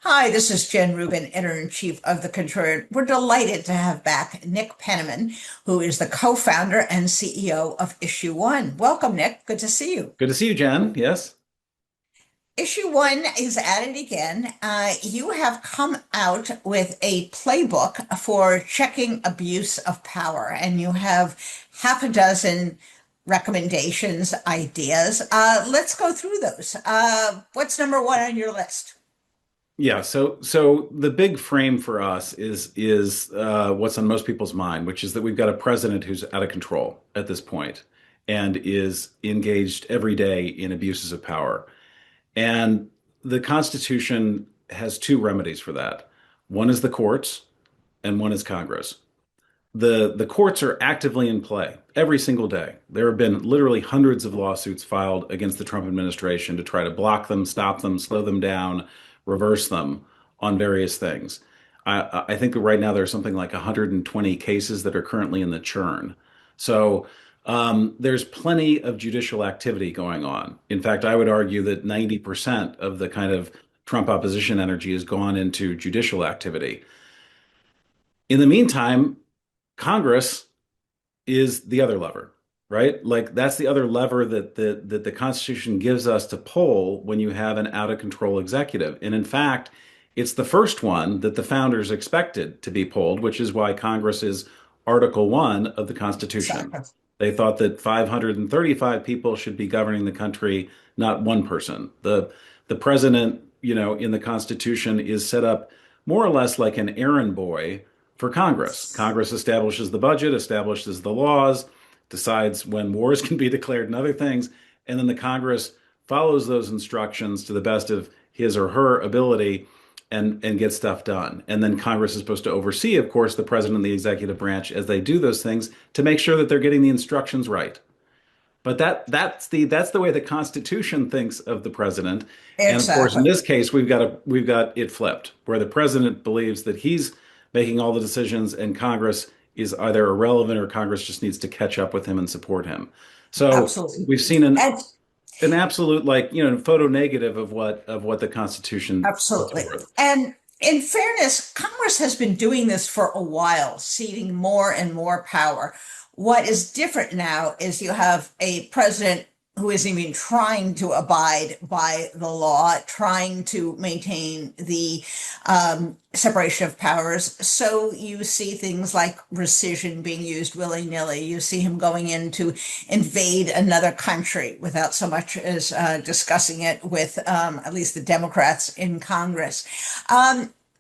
Hi, this is Jen Rubin, editor-in-chief of the Contrarian. We're delighted to have back Nick Penniman, who is the co-founder and CEO of Issue One. Welcome, Nick. Good to see you. Good to see you, Jen. Yes. Issue One is at it again. You have come out with a playbook for checking abuse of power, and you have half a dozen recommendations, ideas. Let's go through those. What's number one on your list? Yeah. So the big frame for us is what's on most people's mind, which is that we've got a president who's out of control at this point and is engaged every day in abuses of power. And the Constitution has two remedies for that. One is the courts, and one is Congress. The courts are actively in play every single day. There have been literally hundreds of lawsuits filed against the Trump administration to try to block them, stop them, slow them down, reverse them on various things. I think that right now there's something like 120 cases that are currently in the churn. So there's plenty of judicial activity going on. In fact, I would argue that 90% of the kind of Trump opposition energy has gone into judicial activity. In the meantime, Congress is the other lever, right? Like that's the other lever that the Constitution gives us to pull when you have an out of control executive. And in fact, it's the first one that the founders expected to be pulled, which is why Congress is Article 1 of the Constitution. Exactly. They thought that 535 people should be governing the country, not one person. The president, in the Constitution is set up more or less like an errand boy for Congress. Congress establishes the budget, establishes the laws, decides when wars can be declared and other things, and then the Congress follows those instructions to the best of his or her ability and get stuff done. And then Congress is supposed to oversee, of course, the president and the executive branch as they do those things to make sure that they're getting the instructions right. But that's the way the Constitution thinks of the president. And of course, in Exactly. this case, we've got it flipped, where the president believes that he's making all the decisions and Congress is either irrelevant or Congress just needs to catch up with him and support him. So Absolutely. we've seen And an absolute photo negative of what the Constitution puts absolutely. forth. And in fairness, Congress has been doing this for a while, ceding more and more power. What is different now is you have a president who isn't even trying to abide by the law, trying to maintain the separation of powers. So you see things like rescission being used willy-nilly. You see him going in to invade another country without so much as discussing it with at least the Democrats in Congress.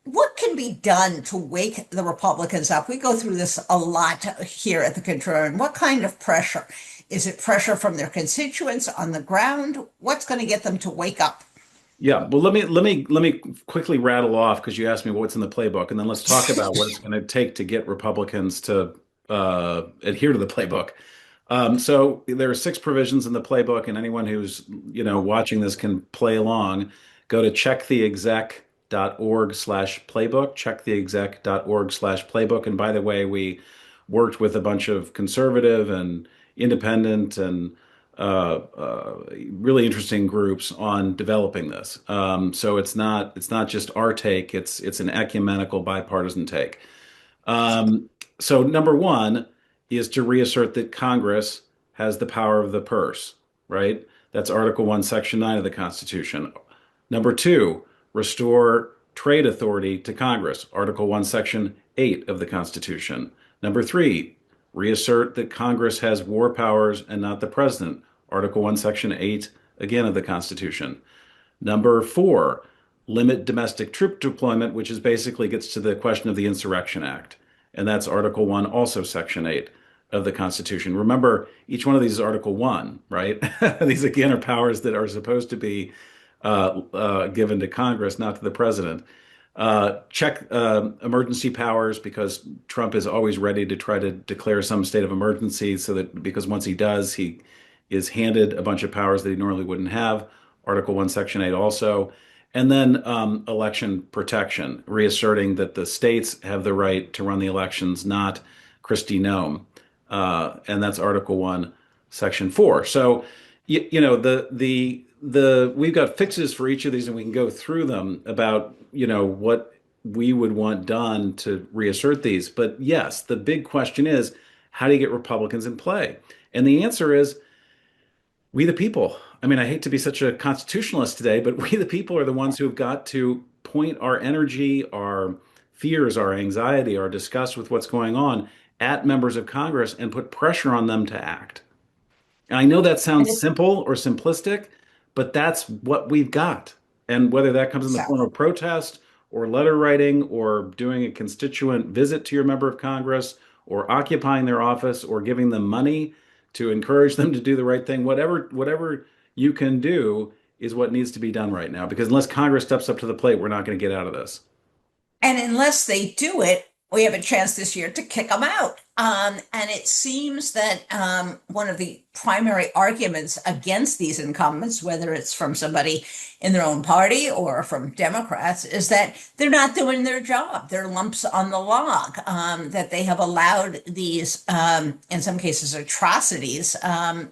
What can be done to wake the Republicans up? We go through this a lot here at the Contrarian. What kind of pressure? Is it pressure from their constituents on the ground? What's going to get them to wake up? Yeah, well, let me quickly rattle off because you asked me what's in the playbook, and then let's talk about what it's going to take to get Republicans to adhere to the playbook. So there are six provisions in the playbook, and anyone who's watching this can play along. Go to checktheexec.org/playbook, checktheexec.org/playbook. And by the way, we worked with a bunch of conservative and independent and really interesting groups on developing this. So it's not just our take; it's an ecumenical bipartisan take. So number one is to reassert that Congress has the power of the purse, right? That's Article 1, Section 9 of the Constitution. Number two, restore trade authority to Congress, Article 1, Section 8 of the Constitution. Number three, reassert that Congress has war powers and not the president, Article 1, Section 8, again of the Constitution. Number four, limit domestic troop deployment, which is basically gets to the question of the Insurrection Act. And that's Article 1, also Section 8 of the Constitution. Remember, each one of these is Article 1, right? These, again, are powers that are supposed to be given to Congress, not to the president. Check emergency powers because Trump is always ready to try to declare some state of emergency so that because once he does, he is handed a bunch of powers that he normally wouldn't have. Article 1, Section 8 also. And then election protection, reasserting that the states have the right to run the elections, not Kristi Noem. And that's Article 1, Section 4. So, the the we've got fixes for each of these, and we can go through them about, what we would want done to reassert these. But yes, the big question is, how do you get Republicans in play? And the answer is we the people. I mean, I hate to be such a constitutionalist today, but we the people are the ones who have got to point our energy, our fears, our anxiety, our disgust with what's going on at members of Congress and put pressure on them to act. I know that And sounds it's simple or simplistic, but that's what we've got. And whether that comes in the so. form of protest or letter writing or doing a constituent visit to your member of Congress or occupying their office or giving them money to encourage them to do the right thing, whatever you can do is what needs to be done right now. Because unless Congress steps up to the plate, we're not going to get out of this. And unless they do it, we have a chance this year to kick them out. And it seems that one of the primary arguments against these incumbents, whether it's from somebody in their own party or from Democrats, is that they're not doing their job. They're lumps on the log, that they have allowed these, in some cases, atrocities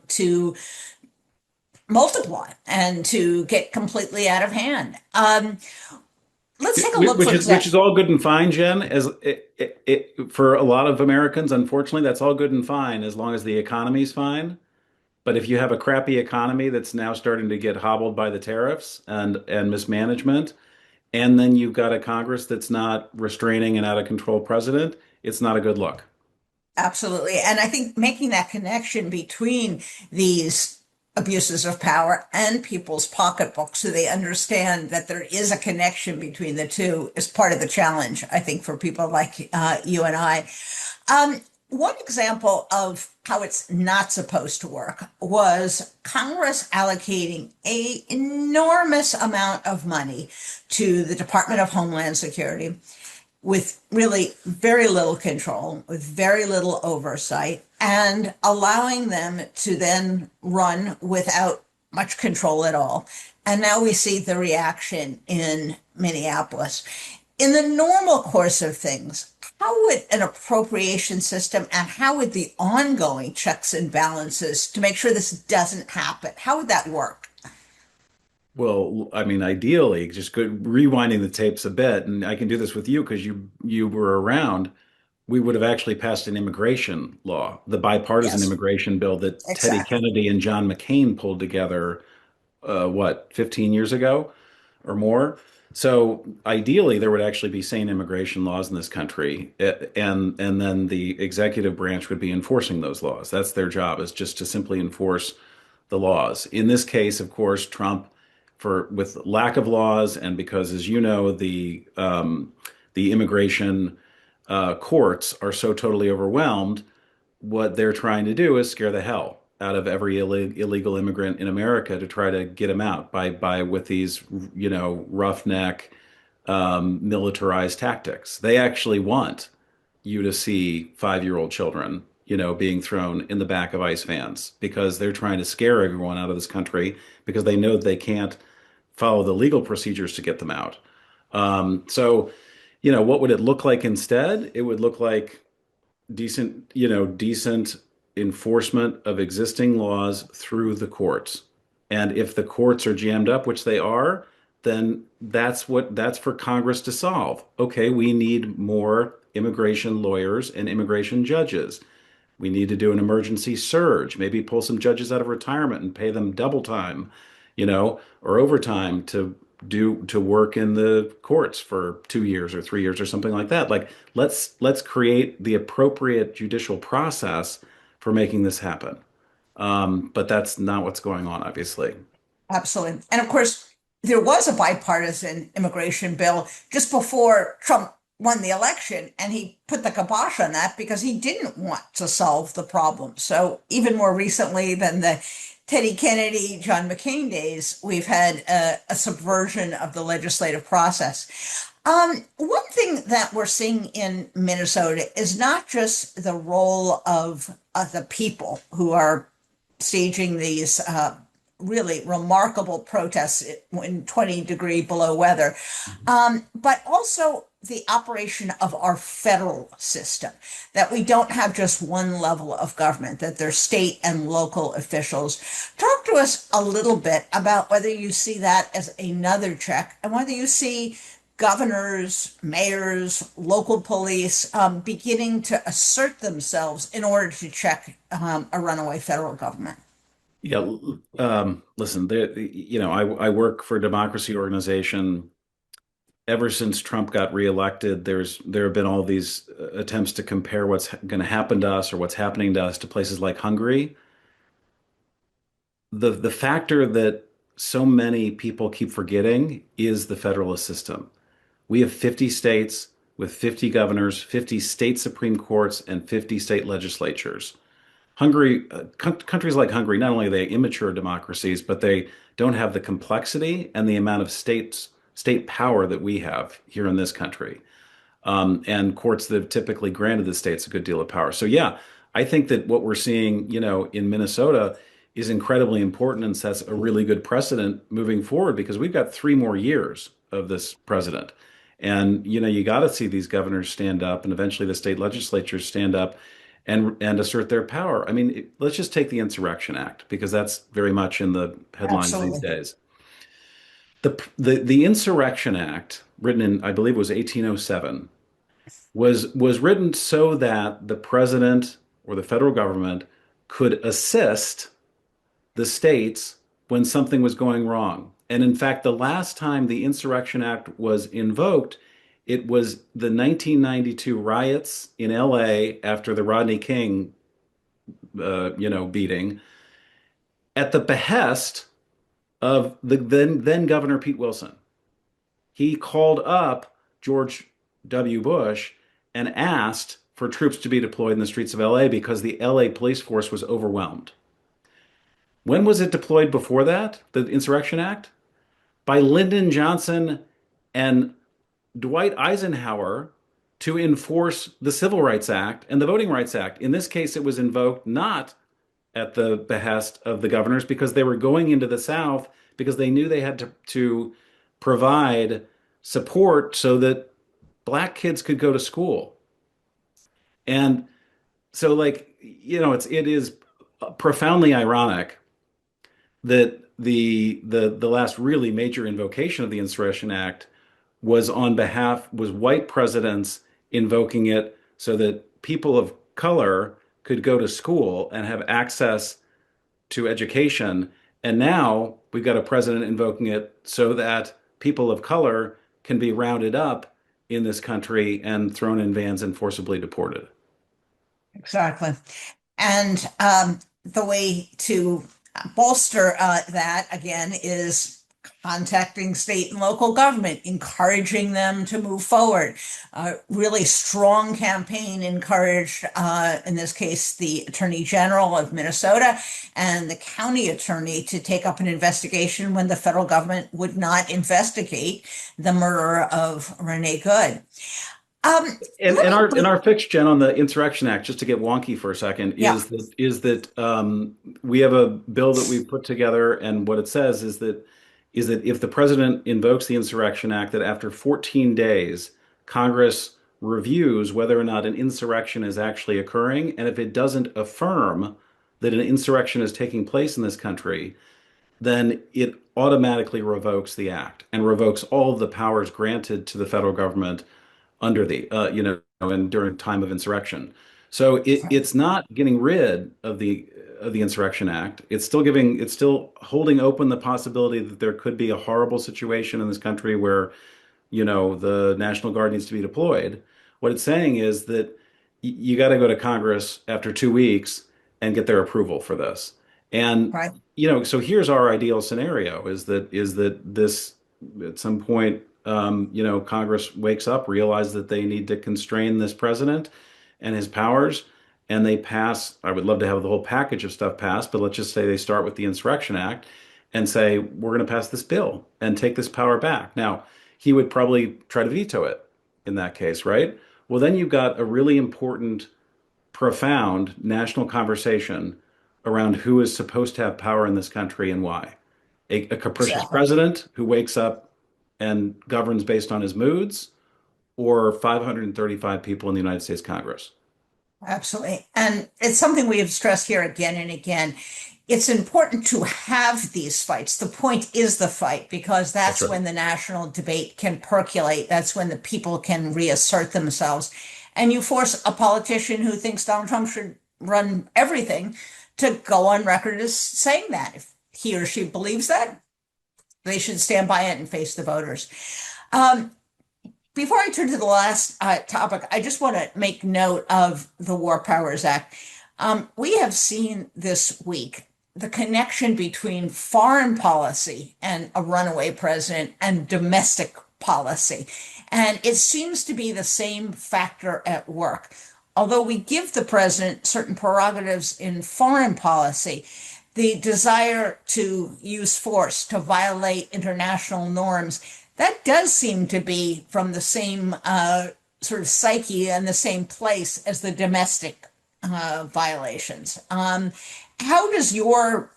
to multiply and to get completely out of hand. Let's take a look, for Which example. is all good and fine, Jen. For a lot of Americans, unfortunately, that's all good and fine as long as the economy's fine. But if you have a crappy economy that's now starting to get hobbled by the tariffs and mismanagement, and then you've got a Congress that's not restraining an out of control president, it's not a good look. Absolutely. And I think making that connection between these abuses of power and people's pocketbooks so they understand that there is a connection between the two is part of the challenge, I think, for people like you and I. One example of how it's not supposed to work was Congress allocating a enormous amount of money to the Department of Homeland Security with really very little control, with very little oversight, and allowing them to then run without much control at all. And now we see the reaction in Minneapolis. In the normal course of things, how would an appropriation system and how would the ongoing checks and balances to make sure this doesn't happen, how would that work? Well, I mean, ideally, just rewinding the tapes a bit, and I can do this with you because you were around. We would have actually passed an immigration law, the bipartisan Yes, immigration bill that Teddy exactly. Kennedy and John McCain pulled together, 15 years ago or more. So ideally, there would actually be sane immigration laws in this country, and then the executive branch would be enforcing those laws. That's their job, is just to simply enforce the laws. In this case, of course, Trump, for with lack of laws, and because, as you know, the immigration courts are so totally overwhelmed, what they're trying to do is scare the hell out of every illegal immigrant in America to try to get them out by with these, roughneck, militarized tactics. They actually want you to see 5-year-old children, being thrown in the back of ICE vans because they're trying to scare everyone out of this country because they know they can't follow the legal procedures to get them out. So, what would it look like instead? It would look like decent enforcement of existing laws through the courts. And if the courts are jammed up, which they are, then that's for Congress to solve. Okay, we need more immigration lawyers and immigration judges. We need to do an emergency surge, maybe pull some judges out of retirement and pay them double time, or overtime to work in the courts for 2 years or 3 years or something like that. Like let's create the appropriate judicial process for making this happen. But that's not what's going on, obviously. Absolutely. And of course, there was a bipartisan immigration bill just before Trump won the election, and he put the kibosh on that because he didn't want to solve the problem. So, even more recently than the Teddy Kennedy, John McCain days, we've had a subversion of the legislative process. One thing that we're seeing in Minnesota is not just the role of the people who are staging these really remarkable protests in 20-degree below weather, but also the operation of our federal system, that we don't have just one level of government, that there's state and local officials. Talk to us a little bit about whether you see that as another check and whether you see governors, mayors, local police beginning to assert themselves in order to check a runaway federal government. Yeah, listen, I work for a democracy organization. Ever since Trump got reelected, there have been all these attempts to compare what's going to happen to us or what's happening to us to places like Hungary. The factor that so many people keep forgetting is the federalist system. We have 50 states with 50 governors, 50 state supreme courts, and 50 state legislatures. Countries like Hungary, not only are they immature democracies, but they don't have the complexity and the amount of state power that we have here in this country. And courts that have typically granted the states a good deal of power. So yeah, I think that what we're seeing, in Minnesota is incredibly important and sets a really good precedent moving forward because we've got 3 more years of this president. And you got to see these governors stand up and eventually the state legislatures stand up and assert their power. I mean, let's just take the Insurrection Act because that's very much in the headlines these Absolutely. days. The Insurrection Act, written in, I believe it was 1807, was written so that the president or the federal government could assist the states when something was going wrong. And in fact, the last time the Insurrection Act was invoked, it was the 1992 riots in LA after the Rodney King, beating, at the behest of the then Governor Pete Wilson. He called up George W. Bush and asked for troops to be deployed in the streets of LA because the LA police force was overwhelmed. When was it deployed before that, the Insurrection Act? By Lyndon Johnson and Dwight Eisenhower to enforce the Civil Rights Act and the Voting Rights Act. In this case, it was invoked not at the behest of the governors because they were going into the South because they knew they had to provide support so that black kids could go to school. And so, like, it is profoundly ironic that the last really major invocation of the Insurrection Act was white presidents invoking it so that people of color could go to school and have access to education. And now we've got a president invoking it so that people of color can be rounded up in this country and thrown in vans and forcibly deported. Exactly. And the way to bolster that again is contacting state and local government, encouraging them to move forward. Really strong campaign encouraged, in this case, the Attorney General of Minnesota and the county attorney to take up an investigation when the federal government would not investigate the murder of Renee Good. And Let in me our fix, Jen, on the Insurrection Act, just to get wonky for a second, Yeah, is that we have a bill that we put together, and what it says is that if the president invokes the Insurrection Act, that after 14 days, Congress reviews whether or not an insurrection is actually occurring, and if it doesn't affirm that an insurrection is taking place in this country, then it automatically revokes the act and revokes all of the powers granted to the federal government under and during time of insurrection. So it's not getting rid of the Insurrection Act. It's still holding open the possibility that there could be a horrible situation in this country where, the National Guard needs to be deployed. What it's saying is that you got to go to Congress after 2 weeks and get their approval for this. And, right. so here's our ideal scenario is that this at some point, Congress wakes up, realizes that they need to constrain this president and his powers, and they pass. I would love to have the whole package of stuff passed, but let's just say they start with the Insurrection Act and say, we're going to pass this bill and take this power back. Now, he would probably try to veto it in that case, right? Well, then you've got a really important, profound national conversation around who is supposed to have power in this country and why. A capricious Exactly. president who wakes up and governs based on his moods, or 535 people in the United States Congress. Absolutely. And it's something we have stressed here again and again. It's important to have these fights. The point is the fight, because That's that's right. when the national debate can percolate. That's when the people can reassert themselves. And you force a politician who thinks Donald Trump should run everything to go on record as saying that. If he or she believes that, they should stand by it and face the voters. Um, Before I turn to the last topic, I just want to make note of the War Powers Act. We have seen this week the connection between foreign policy and a runaway president and domestic policy. And it seems to be the same factor at work. Although we give the president certain prerogatives in foreign policy, the desire to use force to violate international norms, that does seem to be from the same sort of psyche and the same place as the domestic violations. How does your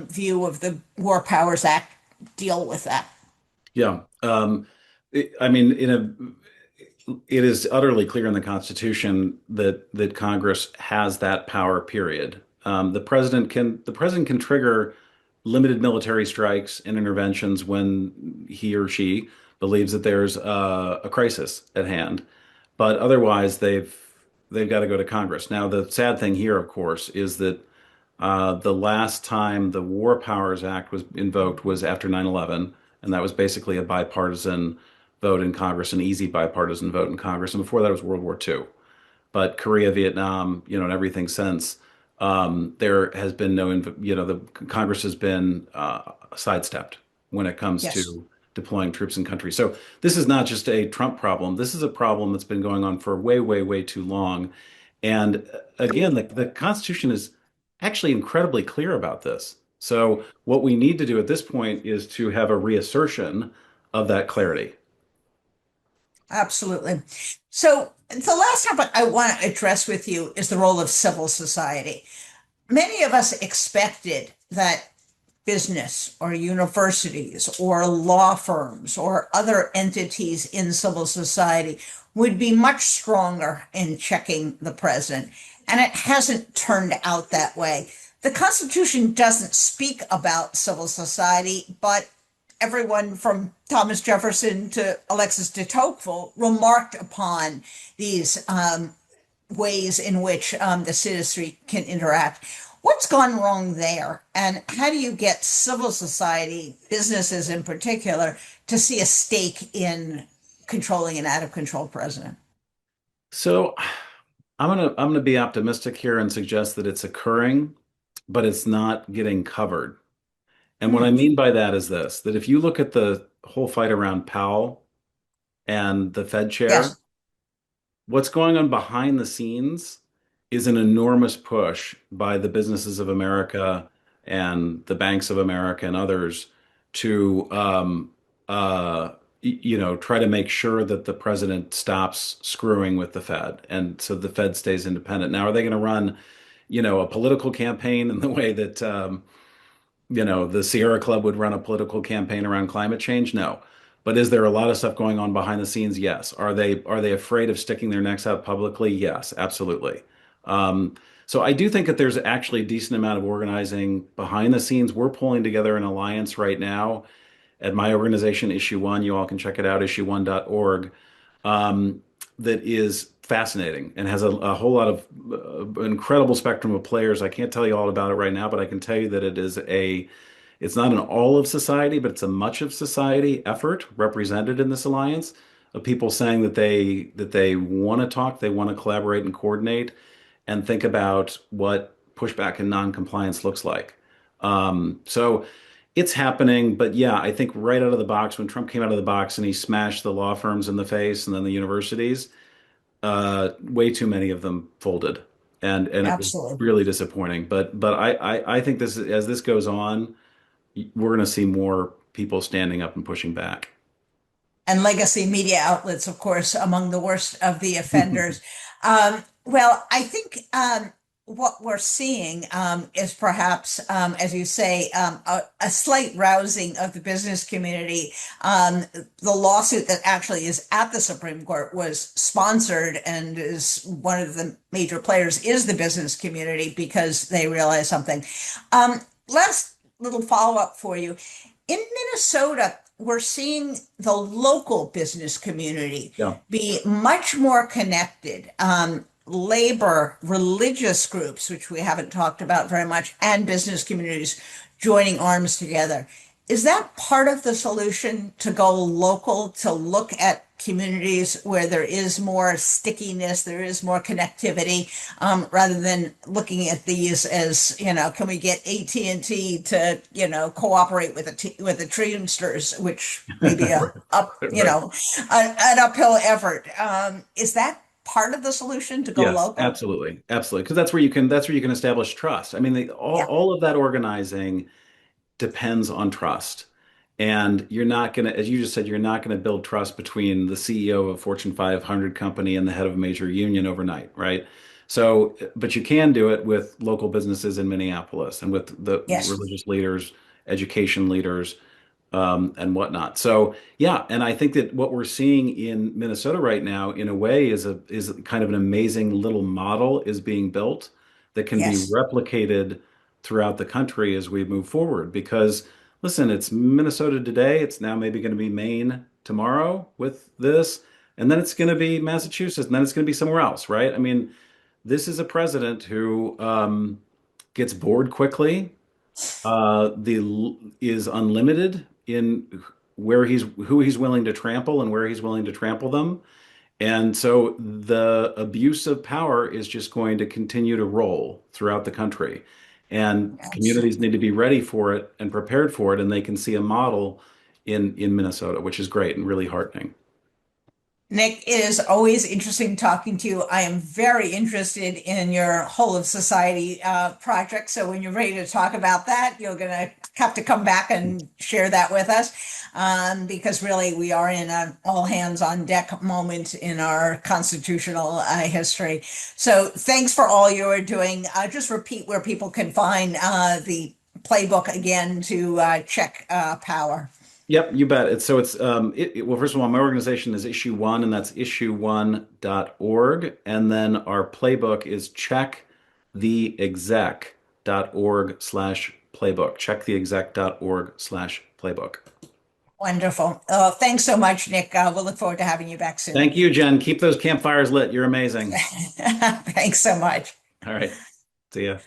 view of the War Powers Act deal with that? Yeah. I mean, it is utterly clear in the Constitution that Congress has that power, period. The president can trigger limited military strikes and interventions when he or she believes that there's a crisis at hand. But otherwise, they've got to go to Congress. Now, the sad thing here, of course, is that the last time the War Powers Act was invoked was after 9/11, and that was basically a bipartisan vote in Congress, an easy bipartisan vote in Congress. And before that was World War II. But Korea, Vietnam, and everything since, there has been no, the Congress has been sidestepped when it comes Yes, to deploying troops in country. So this is not just a Trump problem. This is a problem that's been going on for way, way, way too long. And again, the Constitution is actually incredibly clear about this. So what we need to do at this point is to have a reassertion of that clarity. absolutely. So the last topic I want to address with you is the role of civil society. Many of us expected that business or universities or law firms or other entities in civil society would be much stronger in checking the president. And it hasn't turned out that way. The Constitution doesn't speak about civil society, but everyone from Thomas Jefferson to Alexis de Tocqueville remarked upon these ways in which the citizenry can interact. What's gone wrong there? And how do you get civil society, businesses in particular, to see a stake in controlling an out of control president? So I'm gonna be optimistic here and suggest that it's occurring, but it's not getting covered. And what I Hmm. mean by that is this, that if you look at the whole fight around Powell and the Fed chair, Yes, what's going on behind the scenes is an enormous push by the businesses of America and the banks of America and others to try to make sure that the president stops screwing with the Fed, and so the Fed stays independent. Now, are they going to run, a political campaign in the way that the Sierra Club would run a political campaign around climate change? No. But is there a lot of stuff going on behind the scenes? Yes. Are they afraid of sticking their necks out publicly? Yes, absolutely. So I do think that there's actually a decent amount of organizing behind the scenes. We're pulling together an alliance right now at my organization, Issue One. You all can check it out, issue1.org. Um, that is fascinating and has a whole lot of incredible spectrum of players. I can't tell you all about it right now, but I can tell you that it's not an all of society, but it's a much of society effort represented in this alliance of people saying that they want to talk, they want to collaborate and coordinate and think about what pushback and non-compliance looks like. So it's happening, but yeah, I think right out of the box, when Trump came out of the box and he smashed the law firms in the face and then the universities, way too many of them folded, and it was absolutely. really disappointing. But I think as this goes on, we're going to see more people standing up and pushing back. And legacy media outlets, of course, among the worst of the offenders. Well, I think what we're seeing is perhaps, as you say, a slight rousing of the business community. The lawsuit that actually is at the Supreme Court was sponsored, and is one of the major players is the business community because they realize something. Last little follow up for you. In Minnesota, we're seeing the local business community Yeah. be much more connected. Labor, religious groups, which we haven't talked about very much, and business communities joining arms together. Is that part of the solution to go local, to look at communities where there is more stickiness, there is more connectivity, rather than looking at these as, can we get AT&T to, cooperate with with the Teamsters, which may be Right. an uphill effort. Is that part of the solution to go Yes, local? absolutely. Absolutely. Because that's where you can establish trust. I mean, Yeah. all of that organizing depends on trust. And you're not going to, as you just said, you're not going to build trust between the CEO of a Fortune 500 company and the head of a major union overnight, right? So, but you can do it with local businesses in Minneapolis and with the Yes. religious leaders, education leaders, and whatnot. So yeah, and I think that what we're seeing in Minnesota right now, in a way, is kind of an amazing little model is being built that can be Yes. replicated throughout the country as we move forward. Because listen, it's Minnesota today. It's now maybe going to be Maine tomorrow with this, and then it's going to be Massachusetts, and then it's going to be somewhere else, right? I mean, this is a president who gets bored quickly, the is unlimited in who he's willing to trample and where he's willing to trample them. And so the abuse of power is just going to continue to roll throughout the country. And Yes. communities need to be ready for it and prepared for it. And they can see a model in Minnesota, which is great and really heartening. Nick, it is always interesting talking to you. I am very interested in your whole of society project. So when you're ready to talk about that, you're going to have to come back and share that with us, because really we are in an all hands on deck moment in our constitutional history. So thanks for all you are doing. Just repeat where people can find the playbook again to check power. Yep, you bet. Well, first of all, my organization is Issue One, and that's issue1.org. And then our playbook is checktheexec.org/playbook. Checktheexec.org/playbook. Wonderful. Thanks so much, Nick. We'll look forward to having you back soon. Thank you, Jen. Keep those campfires lit. You're amazing. Thanks so much. All right. See ya.